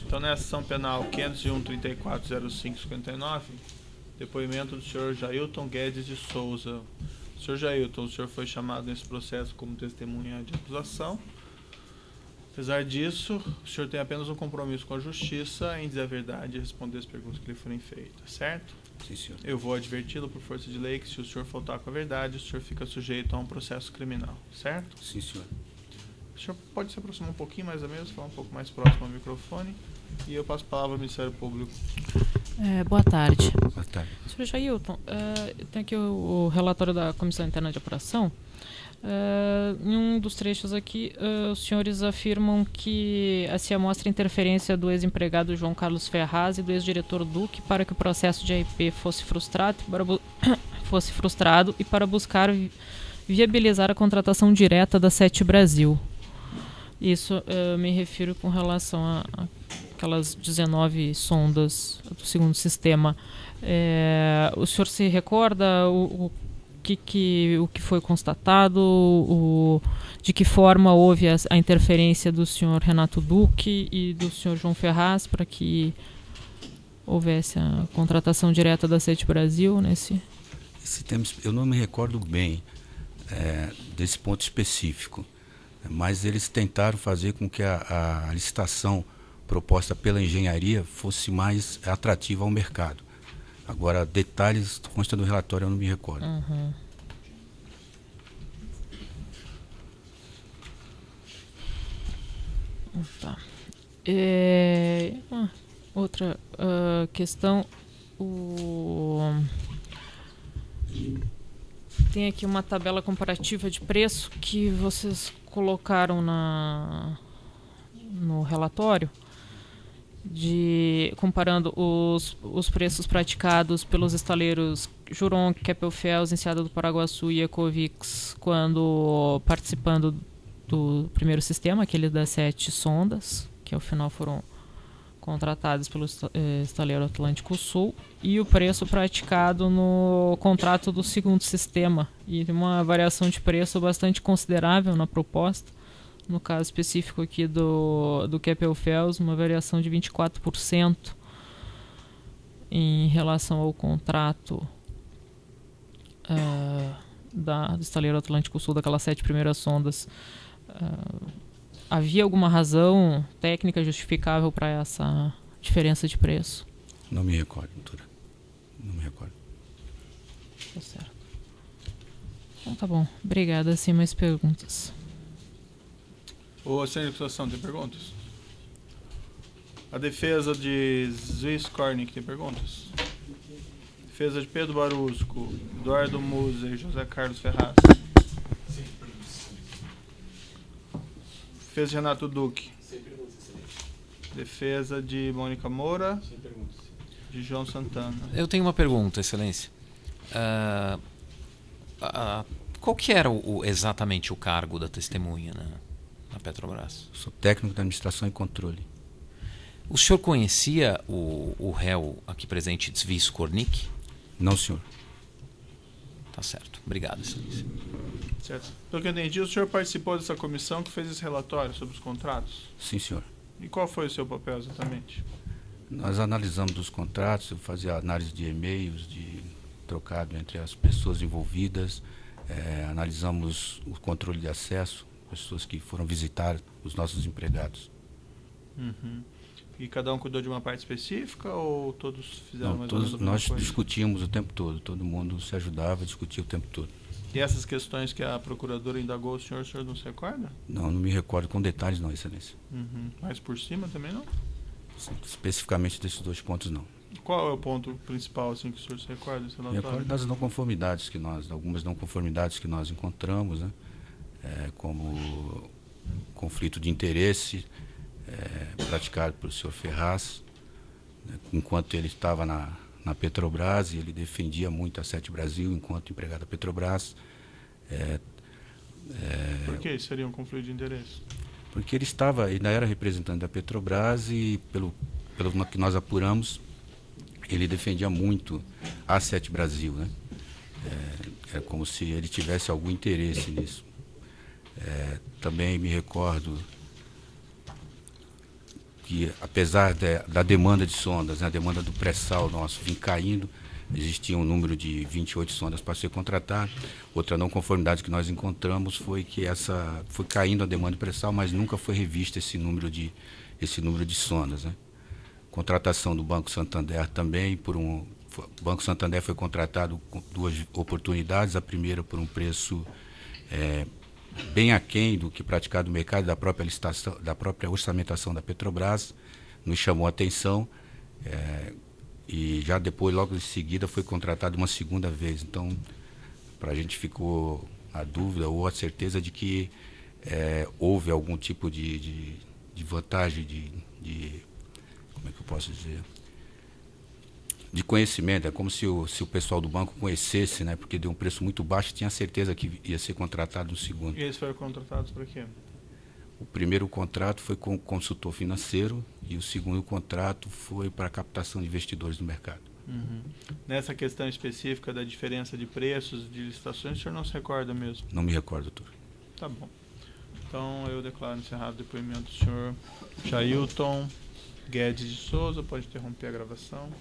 Então, nessa ação penal 501-3405-59, depoimento do senhor Jailton Guedes de Souza. Senhor Jailton, o senhor foi chamado nesse processo como testemunha de acusação. Apesar disso, o senhor tem apenas um compromisso com a justiça em dizer a verdade e responder as perguntas que lhe forem feitas, certo? Sim, senhor. Eu vou adverti-lo por força de lei que se o senhor faltar com a verdade, o senhor fica sujeito a um processo criminal, certo? Sim, senhor. O senhor pode se aproximar um pouquinho mais da mesa, falar um pouco mais próximo ao microfone, e eu passo a palavra ao Ministério Público. Boa tarde. Boa tarde. Senhor Jailton, tem aqui o relatório da Comissão Interna de Apuração. Em um dos trechos aqui, os senhores afirmam que se mostra interferência do ex-empregado João Carlos Ferraz e do ex-diretor Duque para que o processo de AIP fosse frustrado e para buscar viabilizar a contratação direta da Sete Brasil. Isso me refiro com relação a aquelas 19 sondas do segundo sistema. O senhor se recorda o que foi constatado, de que forma houve a interferência do senhor Renato Duque e do senhor João Ferraz para que houvesse a contratação direta da Sete Brasil nesse? Esse tema, eu não me recordo bem desse ponto específico, mas eles tentaram fazer com que a licitação proposta pela engenharia fosse mais atrativa ao mercado. Agora, detalhes consta do relatório, eu não me recordo. Uhum. Tá. Outra questão. Tem aqui uma tabela comparativa de preço que vocês colocaram no relatório, comparando os preços praticados pelos estaleiros Juron, Keppel-FELS, Enseada do Paraguaçu e Ecovix quando participando do primeiro sistema, aquele das 7 sondas, que ao final foram contratadas pelo estaleiro Atlântico Sul, e o preço praticado no contrato do segundo sistema, e uma variação de preço bastante considerável na proposta. No caso específico aqui do Keppel-FELS, uma variação de 24% em relação ao contrato do estaleiro Atlântico Sul, daquelas 7 primeiras sondas. Havia alguma razão técnica justificável para essa diferença de preço? Não me recordo, doutora. Não me recordo. Tá certo. Então tá bom. Obrigada. Sem mais perguntas. O senhor de acusação tem perguntas? A defesa de Zuiz Kornick tem perguntas? Defesa de Pedro Barusco, Eduardo Musa e José Carlos Ferraz. Defesa de Renato Duque. Defesa de Mônica Moura. De João Santana. Eu tenho uma pergunta, Excelência. Qual que era exatamente o cargo da testemunha na Petrobras? Sou técnico da administração e controle. O senhor conhecia o réu aqui presente, Zuiz Kornick? Não, senhor. Tá certo. Obrigado, Excelência. Certo. Pelo que eu entendi, o senhor participou dessa comissão que fez esse relatório sobre os contratos? Sim, senhor. E qual foi o seu papel exatamente? Nós analisamos os contratos, eu fazia análise de e-mails, de trocado entre as pessoas envolvidas, analisamos o controle de acesso, pessoas que foram visitar os nossos empregados. Uhum. E cada um cuidou de uma parte específica ou todos fizeram mais ou menos a mesma nós coisa? discutimos o tempo todo, todo mundo se ajudava, discutia o tempo todo. E essas questões que a procuradora indagou o senhor não se recorda? Não me recordo com detalhes não, Excelência. Uhum. Mas por cima também não? Especificamente desses 2 pontos não. Qual é o ponto principal assim, que o senhor se recorda desse Me relatório? recordo das não conformidades algumas não conformidades que nós encontramos, né? Como conflito de interesse praticado pelo senhor Ferraz, né? Enquanto ele estava na Petrobras, e ele defendia muito a Sete Brasil enquanto empregado da Petrobras. Por que seria um conflito de interesse? Porque ele ainda era representante da Petrobras e, pelo que nós apuramos, ele defendia muito a Sete Brasil, né? É como se ele tivesse algum interesse nisso. Também me recordo que, apesar da demanda de sondas, né, a demanda do pré-sal nosso vir caindo, existia um número de 28 sondas para ser contratado. Outra não conformidade que nós encontramos foi que foi caindo a demanda de pré-sal, mas nunca foi revisto esse número de sondas, né? Contratação do Banco Santander também, o Banco Santander foi contratado com 2 oportunidades, a primeira por um preço bem aquém do que praticado no mercado, da própria licitação, da própria orçamentação da Petrobras, nos chamou a atenção, e já depois, logo em seguida, foi contratado uma segunda vez. Então, para a gente ficou a dúvida ou a certeza de que houve algum tipo de vantagem, como é que eu posso dizer? De conhecimento. É como se o pessoal do banco conhecesse, né? Porque deu um preço muito baixo e tinha certeza que ia ser contratado no segundo. E eles foram contratados para quê? O primeiro contrato foi com o consultor financeiro e o segundo contrato foi para a captação de investidores no mercado. Uhum. Nessa questão específica da diferença de preços de licitações, o senhor não se recorda mesmo? Não me recordo, doutor. Tá bom. Então eu declaro encerrado o depoimento do senhor Jailton Guedes de Souza. Pode interromper a gravação.